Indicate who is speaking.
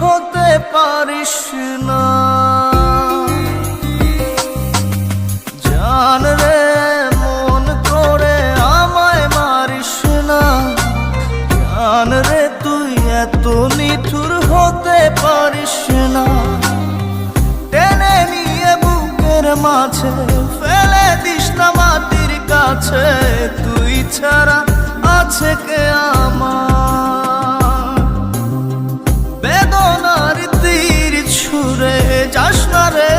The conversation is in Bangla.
Speaker 1: হতে পারিস না। জান রে মন করে আমায় মারিস না, জান রে তুই এত নিঠুর হতে পারিস না। টেনে নিয়ে বুকের মাঝে ফেলে দিস না মাটির কাছে, তুই ছাড়া আছে কে আমার। বেদনার তীর ছুঁড়ে যাস না রে